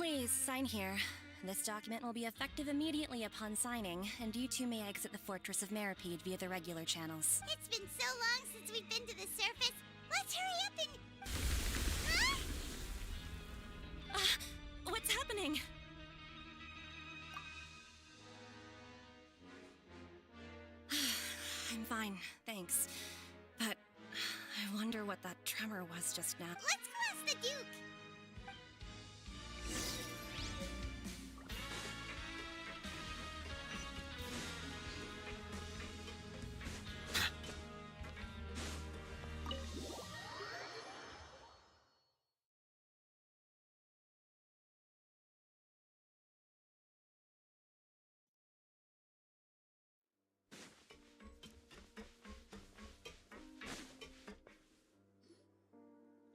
Please, sign here. This document will be effective immediately upon signing, and you two may exit the Fortress of Meripede via the regular channels. It's been so long since we've been to the surface. Let's hurry up and... What's happening? I'm fine, thanks. But I wonder what that tremor was just now. Let's go ask the Duke.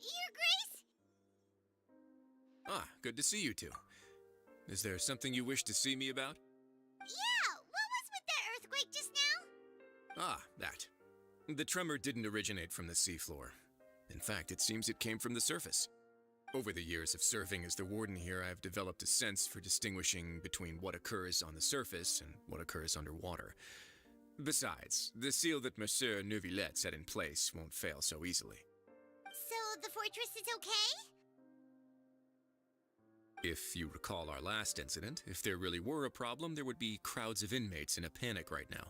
Your Grace? Ah, good to see you two. Is there something you wish to see me about? Yeah, what was with that earthquake just now? Ah, that. The tremor didn't originate from the seafloor. In fact, it seems it came from the surface. Over the years of serving as the warden here, I've developed a sense for distinguishing between what occurs on the surface and what occurs underwater. Besides, the seal that Monsieur Neuvillette set in place won't fail so easily. So the fortress is okay? If you recall our last incident, if there really were a problem, there would be crowds of inmates in a panic right now.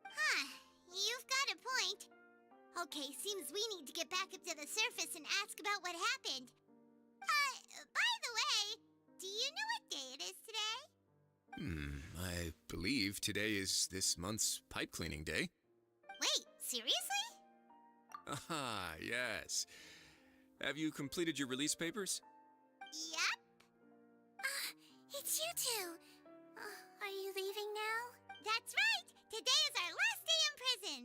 Huh, you've got a point. Okay, seems we need to get back up to the surface and ask about what happened. By the way, do you know what day it is today? I believe today is this month's pipe cleaning day. Wait, seriously? Ah, yes. Have you completed your release papers? Yep. It's you two. Are you leaving now? That's right. Today is our last day in prison.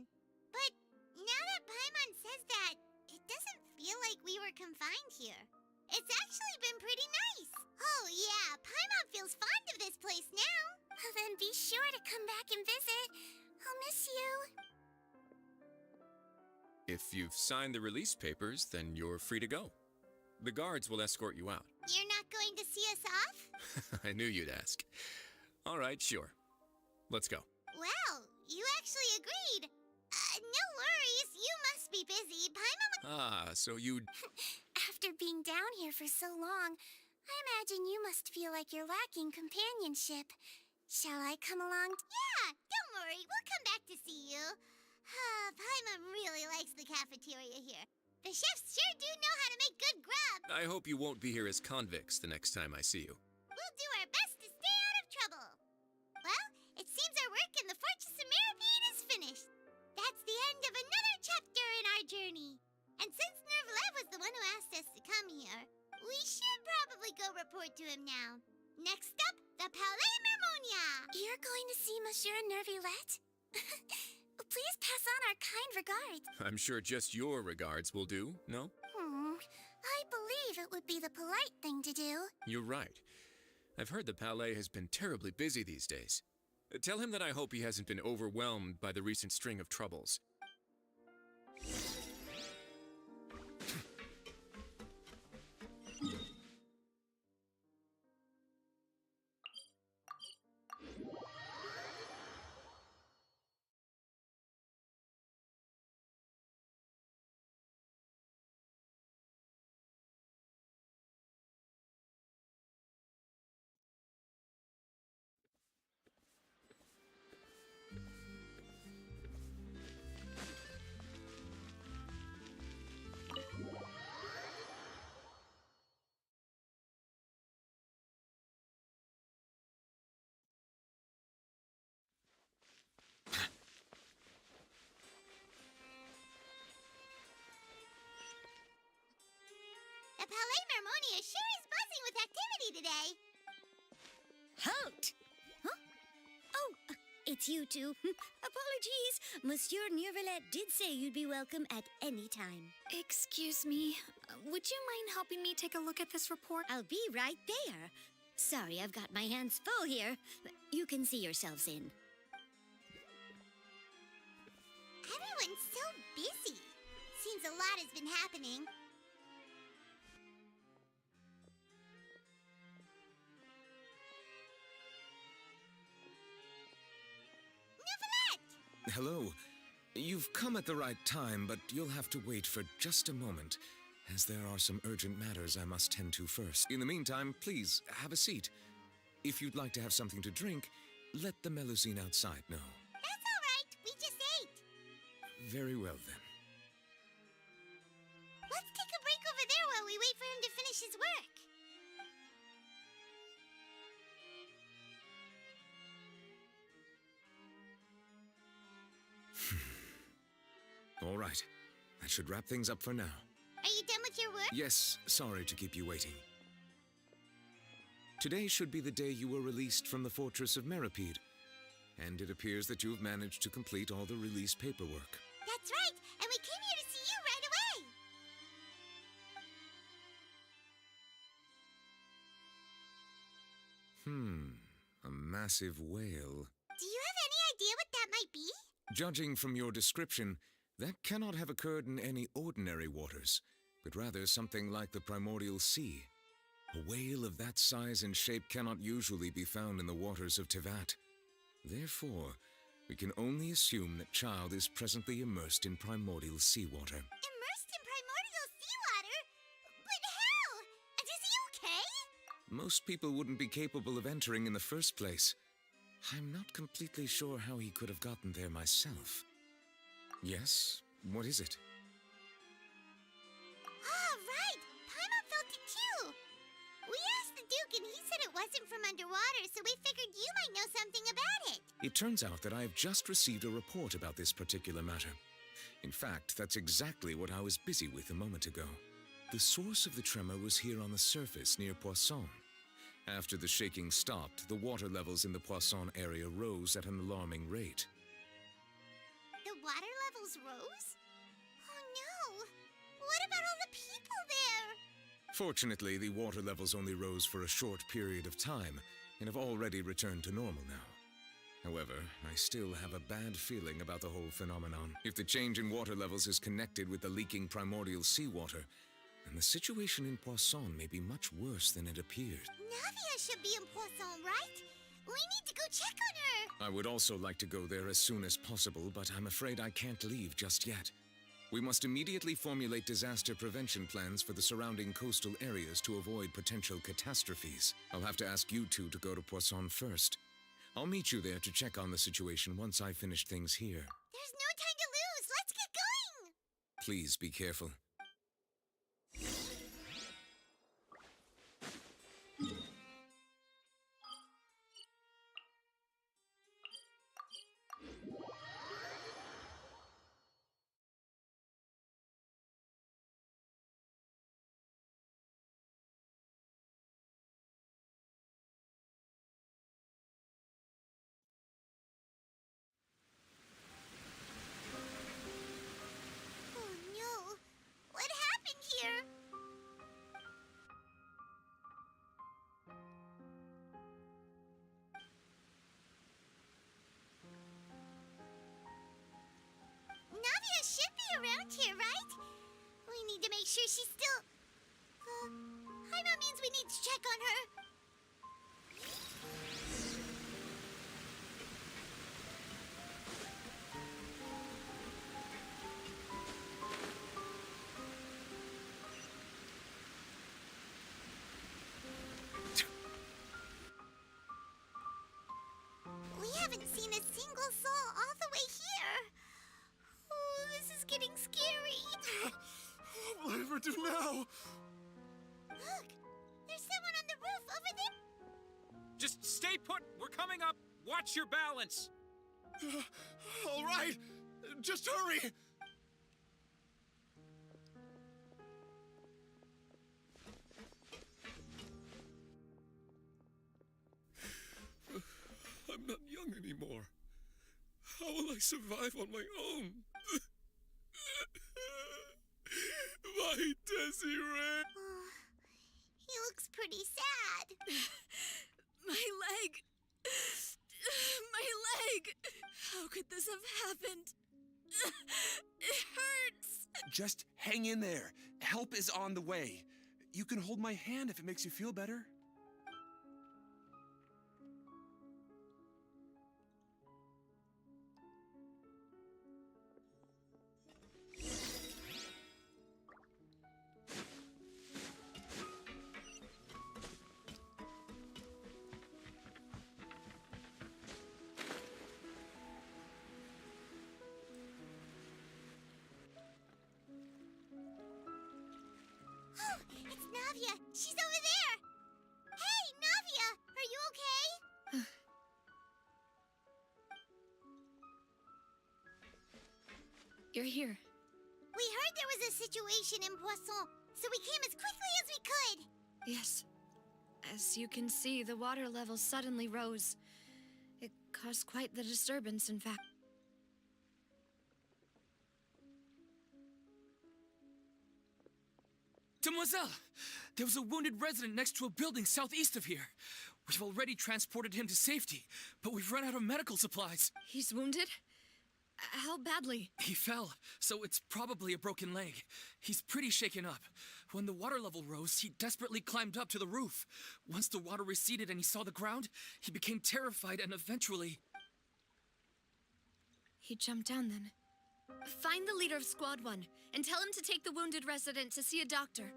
But now that Paimon says that, it doesn't feel like we were confined here. It's actually been pretty nice. Oh yeah, Paimon feels fond of this place now. Then be sure to come back and visit. I'll miss you. If you've signed the release papers, then you're free to go. The guards will escort you out. You're not going to see us off? I knew you'd ask. All right, sure. Let's go. Well, you actually agreed. No worries, you must be busy. Paimon... Ah, so you'd... After being down here for so long, I imagine you must feel like you're lacking companionship. Shall I come along? Yeah, don't worry. We'll come back to see you. Paimon really likes the cafeteria here. The chefs sure do know how to make good grub. I hope you won't be here as convicts the next time I see you. We'll do our best to stay out of trouble. Well, it seems our work in the Fortress of Meripede is finished. That's the end of another chapter in our journey. And since Neuvillette was the one who asked us to come here, we should probably go report to him now. Next up, the Palais Mermonia. You're going to see Monsieur Neuvillette? Please pass on our kind regards. I'm sure just your regards will do, no? I believe it would be the polite thing to do. You're right. I've heard the Palais has been terribly busy these days. Tell him that I hope he hasn't been overwhelmed by the recent string of troubles. The Palais Mermonia sure is buzzing with activity today. Halt! Huh? Oh, it's you two. Apologies. Monsieur Neuvillette did say you'd be welcome at any time. Excuse me. Would you mind helping me take a look at this report? I'll be right there. Sorry, I've got my hands full here. You can see yourselves in. Everyone's so busy. Seems a lot has been happening. hello. You've come at the right time, but you'll have to wait for just a moment, as there are some urgent matters I must tend to first. In the meantime, please, have a seat. If you'd like to have something to drink, let the Melusine outside know. That's all right. We just ate. Very well, then. Let's take a break over there while we wait for him to finish his work. All right. That should wrap things up for now. Are you done with your work? Yes, sorry to keep you waiting. Today should be the day you were released from the Fortress of Meripede, and it appears that you've managed to complete all the release paperwork. That's right, and we came here to see you right away. A massive whale. Do you have any idea what that might be? Judging from your description, that cannot have occurred in any ordinary waters, but rather something like the primordial sea. A whale of that size and shape cannot usually be found in the waters of Tevat. Therefore, we can only assume that Child is presently immersed in primordial seawater. Immersed in primordial seawater? But how? And is he okay? Most people wouldn't be capable of entering in the first place. I'm not completely sure how he could have gotten there myself. Yes? What is it? Ah, right! Paimon felt it too! We asked the Duke and he said it wasn't from underwater, so we figured you might know something about it. It turns out that I have just received a report about this particular matter. In fact, that's exactly what I was busy with a moment ago. The source of the tremor was here on the surface near Poisson. After the shaking stopped, the water levels in the Poisson area rose at an alarming rate. The water levels rose? Oh no! What about all the people there? Fortunately, the water levels only rose for a short period of time and have already returned to normal now. However, I still have a bad feeling about the whole phenomenon. If the change in water levels is connected with the leaking primordial seawater, then the situation in Poisson may be much worse than it appeared. Navia should be in Poisson, right? We need to go check on her! I would also like to go there as soon as possible, but I'm afraid I can't leave just yet. We must immediately formulate disaster prevention plans for the surrounding coastal areas to avoid potential catastrophes. I'll have to ask you two to go to Poisson first. I'll meet you there to check on the situation once I finish things here. There's no time to lose! Let's get going! Please be careful. Oh no! What happened here? Navia should be around here, right? We need to make sure she's still... Paimon means we need to check on her. We haven't seen a single soul all the way here. Oh, this is getting scary. What will I ever do now? Look, there's someone on the roof over there. Just stay put. We're coming up. Watch your balance. All right, just hurry. I'm not young anymore. How will I survive on my own? My Desiree! Oh, he looks pretty sad. My leg! My leg! How could this have happened? It hurts! Just hang in there. Help is on the way. You can hold my hand if it makes you feel better. You're here. We heard there was a situation in Poisson, so we came as quickly as we could. Yes. As you can see, the water level suddenly rose. It caused quite the disturbance, in fact. Demoiselle! There was a wounded resident next to a building southeast of here. We've already transported him to safety, but we've run out of medical supplies. He's wounded? How badly? He fell, so it's probably a broken leg. He's pretty shaken up. When the water level rose, he desperately climbed up to the roof. Once the water receded and he saw the ground, he became terrified and eventually... He jumped down then. Find the leader of Squad 1 and tell him to take the wounded resident to see a doctor.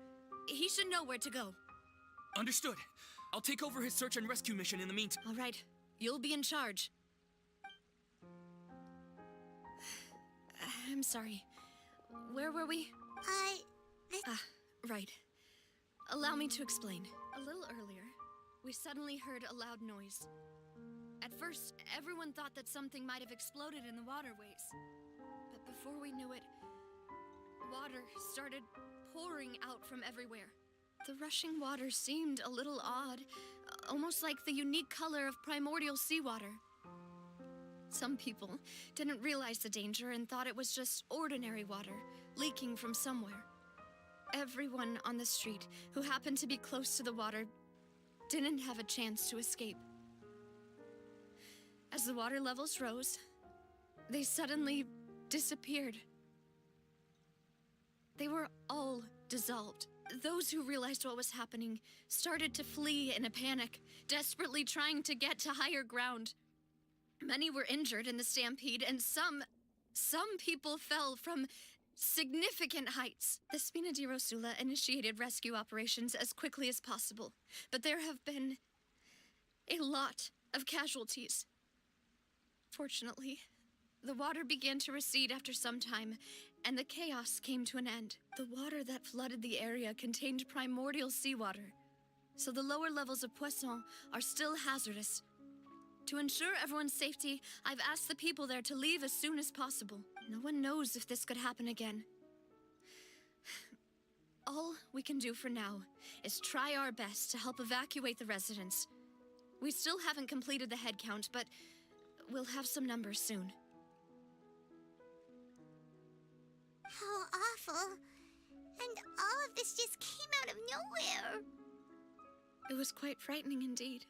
He should know where to go. Understood. I'll take over his search and rescue mission in the meantime. All right. You'll be in charge. I'm sorry. Where were we? Right. Allow me to explain. A little earlier, we suddenly heard a loud noise. At first, everyone thought that something might have exploded in the waterways. But before we knew it, water started pouring out from everywhere. The rushing water seemed a little odd, almost like the unique color of primordial seawater. Some people didn't realize the danger and thought it was just ordinary water leaking from somewhere. Everyone on the street who happened to be close to the water didn't have a chance to escape. As the water levels rose, they suddenly disappeared. They were all dissolved. Those who realized what was happening started to flee in a panic, desperately trying to get to higher ground. Many were injured in the stampede, and some people fell from significant heights. The Spina di Rosula initiated rescue operations as quickly as possible, but there have been a lot of casualties. Fortunately, the water began to recede after some time, and the chaos came to an end. The water that flooded the area contained primordial seawater, so the lower levels of Poisson are still hazardous. To ensure everyone's safety, I've asked the people there to leave as soon as possible. No one knows if this could happen again. All we can do for now is try our best to help evacuate the residents. We still haven't completed the head count, but we'll have some numbers soon. How awful. And all of this just came out of nowhere. It was quite frightening indeed.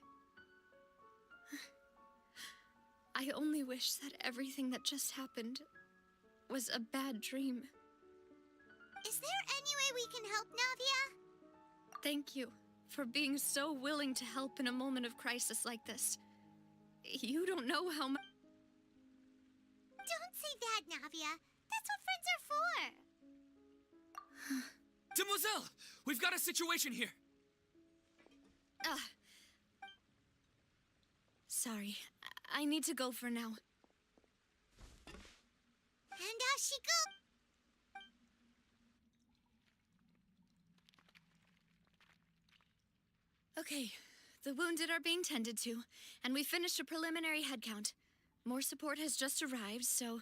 I only wish that everything that just happened was a bad dream. Is there any way we can help, Navia? Thank you for being so willing to help in a moment of crisis like this. You don't know how much... Don't say that, Navia. That's what friends are for. Demoiselle! We've got a situation here! Sorry. I need to go for now. And out she goes. Okay, the wounded are being tended to, and we finished a preliminary head count. More support has just arrived, so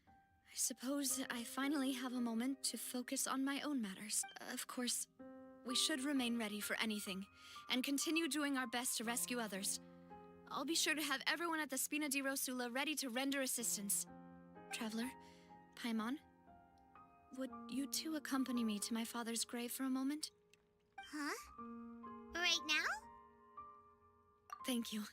I suppose I finally have a moment to focus on my own matters. Of course, we should remain ready for anything, and continue doing our best to rescue others. I'll be sure to have everyone at the Spina di Rosula ready to render assistance. Traveler, Paimon, would you two accompany me to my father's grave for a moment? Huh? Right now? Thank you.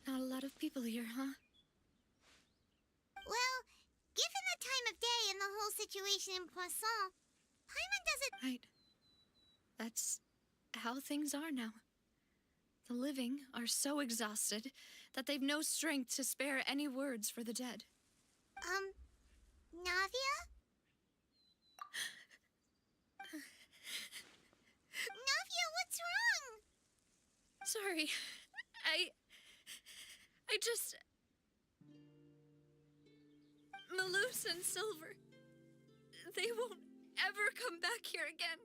Not a lot of people here, huh? Well, given the time of day whole situation in Poisson, Paimon doesn't... Right. That's how things are now. The living are so exhausted that they've no strength to spare any words for the dead. Navia? Navia, what's wrong? Sorry. I just... Maloose and Silver. They won't ever come back here again.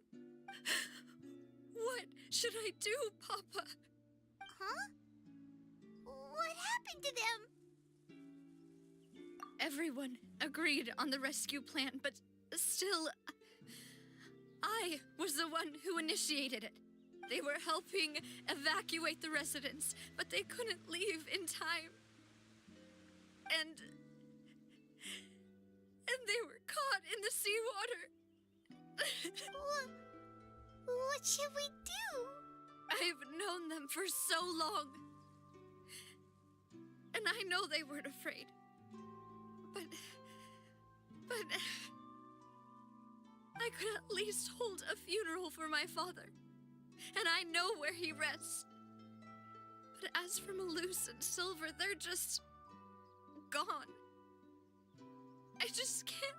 What should I do, Papa? Huh? What happened to them? Everyone agreed on the rescue plan, but still, I was the one who initiated it. They were helping evacuate the residents, but they couldn't leave in time. And they were caught in the seawater. What should we do? I've known them for so long. And I know they weren't afraid. But I could at least hold a funeral for my father. And I know where he rests. But as for Maloose and Silver, they're just gone. I just can't.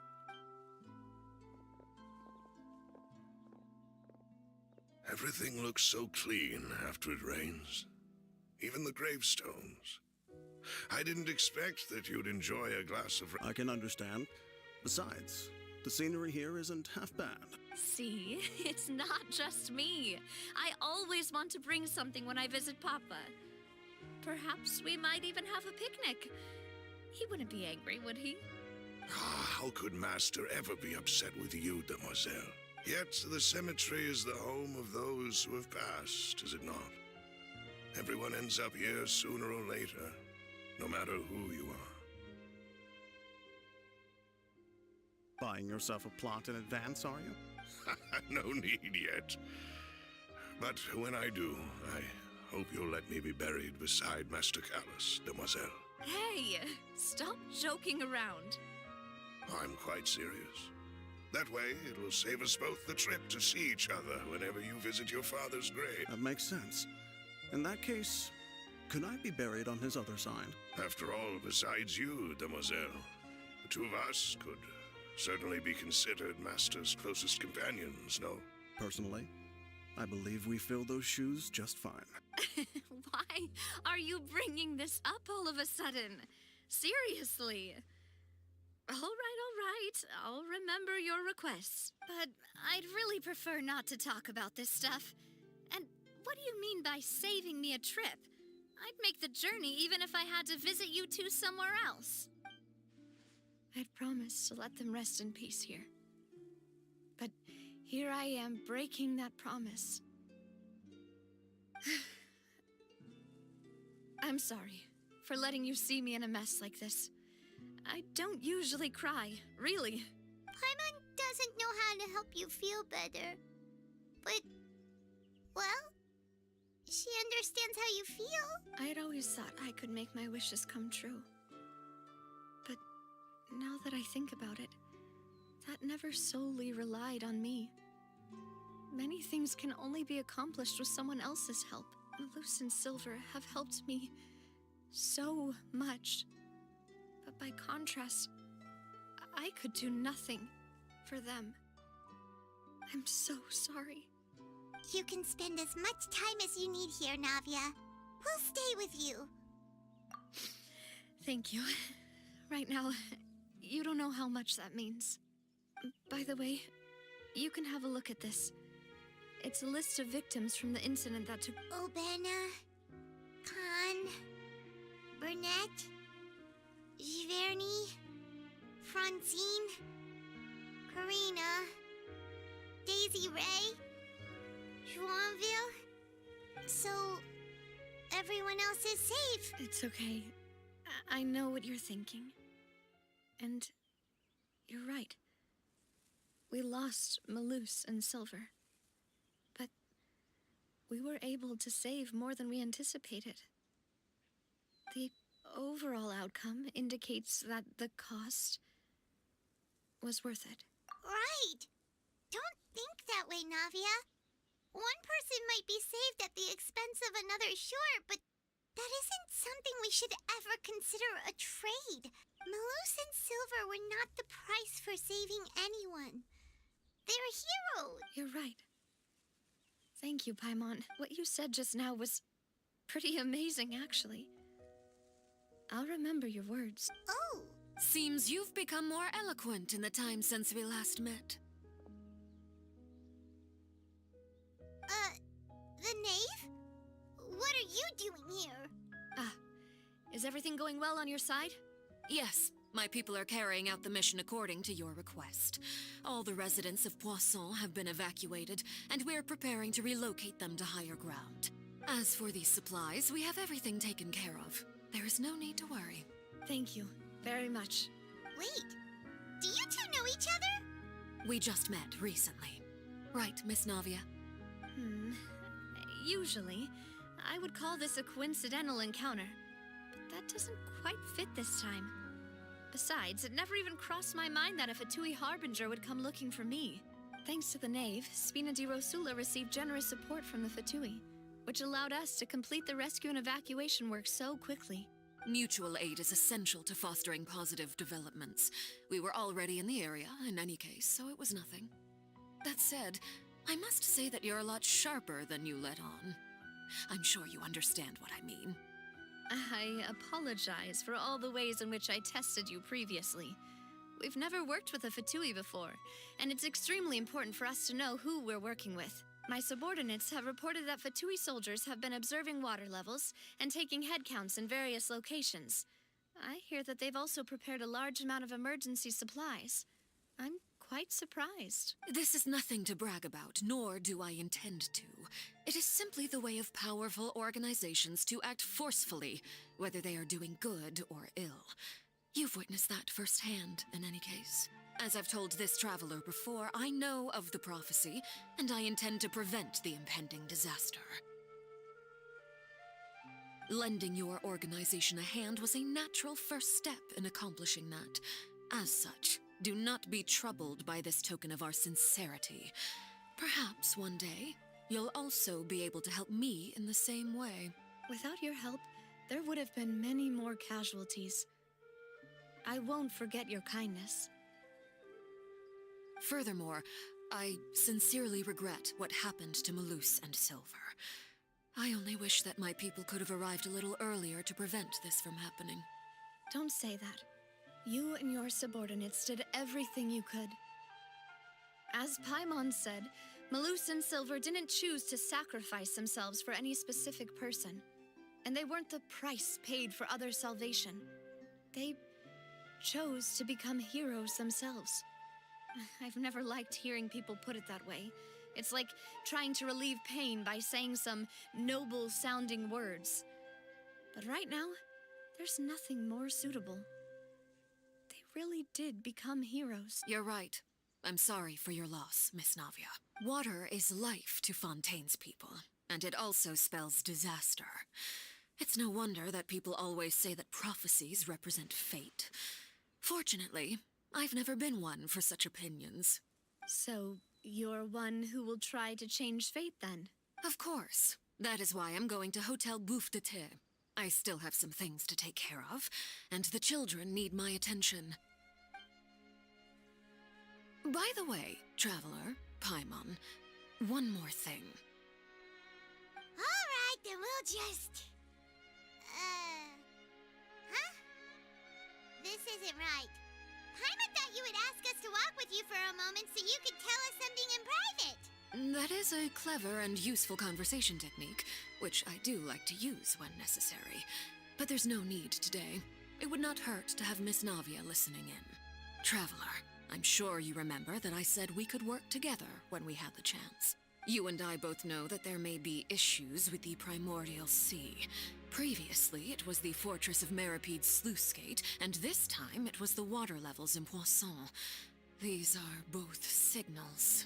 Everything looks so clean after it rains. Even the gravestones. I didn't expect that you'd enjoy a glass of... I can understand. Besides, the scenery here isn't half bad. See, it's not just me. I always want to bring something when I visit Papa. Perhaps we might even have a picnic. He wouldn't be angry, would he? How could Master ever be upset with you, Demoiselle? Yet the cemetery is the home of those who have passed, is it not? Everyone ends up here sooner or later, no matter who you are. Buying yourself a plot in advance, are you? No need yet. But when I do, I hope you'll let me be buried beside Master Callus, Demoiselle. Hey, stop joking around. I'm quite serious. That way, it will save us both the trip to see each other whenever you visit your father's grave. That makes sense. In that case, could I be buried on his other side? After all, besides you, Demoiselle, the two of us could certainly be considered Master's closest companions, no? Personally, I believe we fill those shoes just fine. Why are you bringing this up all of a sudden? Seriously. All right. I'll remember your requests. But I'd really prefer not to talk about this stuff. And what do you mean by saving me a trip? I'd make the journey even if I had to visit you two somewhere else. I'd promised to let them rest in peace here. But here I am breaking that promise. I'm sorry for letting you see me in a mess like this. I don't usually cry, really. Paimon doesn't know how to help you feel better. But, well, she understands how you feel. I'd always thought I could make my wishes come true. But now that I think about it, that never solely relied on me. Many things can only be accomplished with someone else's help. Maloose and Silver have helped me so much. But by contrast, I could do nothing for them. I'm so sorry. You can spend as much time as you need here, Navia. We'll stay with you. Thank you. Right now, you don't know how much that means. By the way, you can have a look at this. It's a list of victims from the incident that took... Obena, Khan, Burnett, Giverny, Francine, Karina, Daisy Ray, Joinville. So, everyone else is safe. It's okay. I know what you're thinking. And you're right. We lost Maloose and Silver. But we were able to save more than we anticipated. The overall outcome indicates that the cost was worth it. Right. Don't think that way, Navia. One person might be saved at the expense of another, sure, but that isn't something we should ever consider a trade. Malus and Silver were not the price for saving anyone. They're heroes. You're right. Thank you, Paimon. What you said just now was pretty amazing, actually. I'll remember your words. Oh. Seems you've become more eloquent in the time since we last met. The knave? What are you doing here? Is everything going well on your side? Yes, my people are carrying out the mission according to your request. All the residents of Poisson have been evacuated, and we're preparing to relocate them to higher ground. As for these supplies, we have everything taken care of. There is no need to worry. Thank you very much. Wait, do you two know each other? We just met recently. Right, Miss Navia? Usually, I would call this a coincidental encounter, but that doesn't quite fit this time. Besides, it never even crossed my mind that a Fatui Harbinger would come looking for me. Thanks to the Knave, Spina di Rosula received generous support from the Fatui, which allowed us to complete the rescue and evacuation work so quickly. Mutual aid is essential to fostering positive developments. We were already in the area, in any case, so it was nothing. That said, I must say that you're a lot sharper than you let on. I'm sure you understand what I mean. I apologize for all the ways in which I tested you previously. We've never worked with a Fatui before, and it's extremely important for us to know who we're working with. My subordinates have reported that Fatui soldiers have been observing water levels and taking head counts in various locations. I hear that they've also prepared a large amount of emergency supplies. I'm quite surprised. This is nothing to brag about, nor do I intend to. It is simply the way of powerful organizations to act forcefully, whether they are doing good or ill. You've witnessed that firsthand, in any case. As I've told this traveler before, I know of the prophecy, and I intend to prevent the impending disaster. Lending your organization a hand was a natural first step in accomplishing that. As such, do not be troubled by this token of our sincerity. Perhaps one day, you'll also be able to help me in the same way. Without your help, there would have been many more casualties. I won't forget your kindness. Furthermore, I sincerely regret what happened to Malus and Silver. I only wish that my people could have arrived a little earlier to prevent this from happening. Don't say that. You and your subordinates did everything you could. As Paimon said, Malus and Silver didn't choose to sacrifice themselves for any specific person, and they weren't the price paid for other salvation. They chose to become heroes themselves. I've never liked hearing people put it that way. It's like trying to relieve pain by saying some noble-sounding words. But right now, there's nothing more suitable. They really did become heroes. You're right. I'm sorry for your loss, Miss Navia. Water is life to Fontaine's people, and it also spells disaster. It's no wonder that people always say that prophecies represent fate. Fortunately, I've never been one for such opinions. So, you're one who will try to change fate, then? Of course. That is why I'm going to Hotel Bouffe de Thé. I still have some things to take care of, and the children need my attention. By the way, Traveler, Paimon, one more thing. All right, then we'll just... Huh? This isn't right. Paimon thought you would ask us to walk with you for a moment so you could tell us something in private. That is a clever and useful conversation technique, which I do like to use when necessary. But there's no need today. It would not hurt to have Miss Navia listening in. Traveler, I'm sure you remember that I said we could work together when we had the chance. You and I both know that there may be issues with the Primordial Sea. Previously, it was the Fortress of Meripede's sluice gate, and this time it was the water levels in Poisson. These are both signals.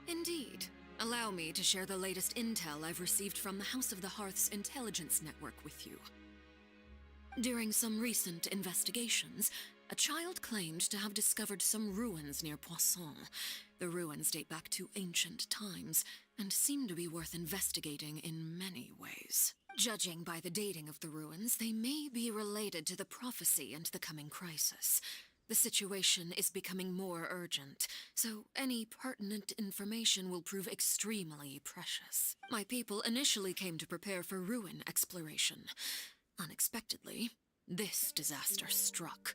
Indeed. Allow me to share the latest intel I've received from the House of the Hearth's intelligence network with you. During some recent investigations, A child claimed to have discovered some ruins near Poisson. The ruins date back to ancient times and seem to be worth investigating in many ways. Judging by the dating of the ruins, they may be related to the prophecy and the coming crisis. The situation is becoming more urgent, so any pertinent information will prove extremely precious. My people initially came to prepare for ruin exploration. Unexpectedly, this disaster struck.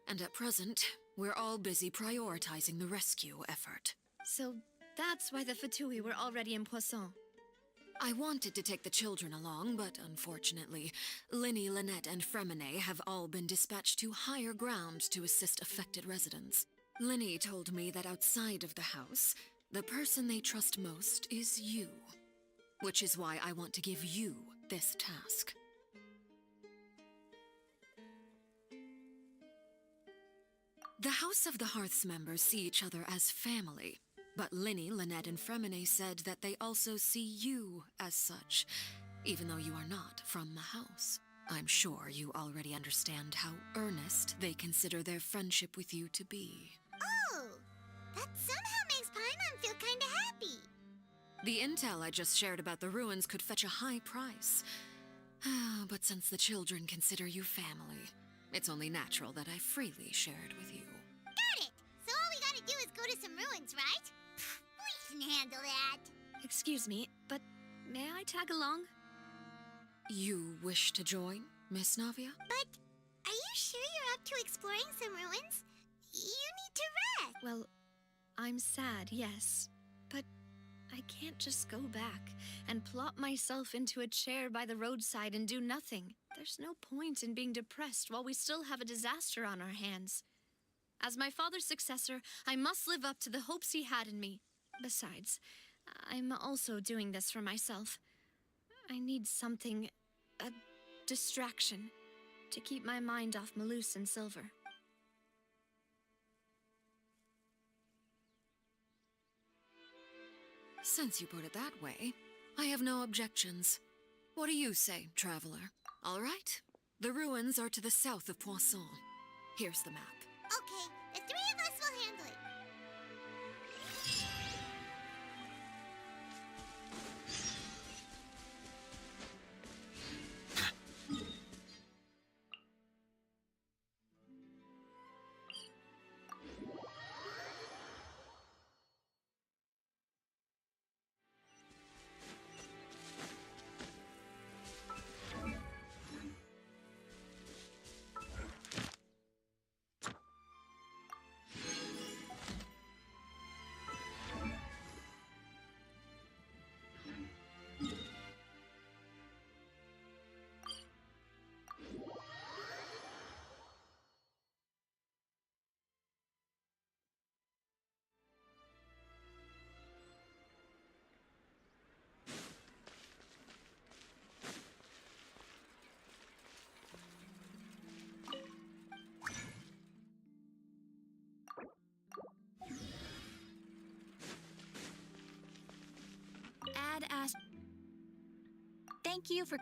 And at present, we're all busy prioritizing the rescue effort. So that's why the Fatui were already in Poisson. I wanted to take the children along, but unfortunately, Linny, Lynette, and Fremine have all been dispatched to higher ground to assist affected residents. Linny told me that outside of the house, the person they trust most is you. Which is why I want to give you this task. The House of the Hearth's members see each other as family, but Linny, Lynette, and Fremine said that they also see you as such, even though you are not from the house. I'm sure you already understand how earnest they consider their friendship with you to be. Oh, that somehow makes Paimon feel kinda happy. The intel I just shared about the ruins could fetch a high price. But since the children consider you family, it's only natural that I freely share it with you. Got it! So all we gotta do is go to some ruins, right? We can handle that. Excuse me, but may I tag along? You wish to join, Miss Navia? But are you sure you're up to exploring some ruins? You need to rest. Well, I'm sad, yes. But I can't just go back and plop myself into a chair by the roadside and do nothing. There's no point in being depressed while we still have a disaster on our hands. As my father's successor, I must live up to the hopes he had in me. Besides, I'm also doing this for myself. I need something, a distraction, to keep my mind off Malus and Silver. Since you put it that way, I have no objections. What do you say, traveler? All right. The ruins are to the south of Poisson. Here's the map. Okay, the three of us will handle it. Thank you for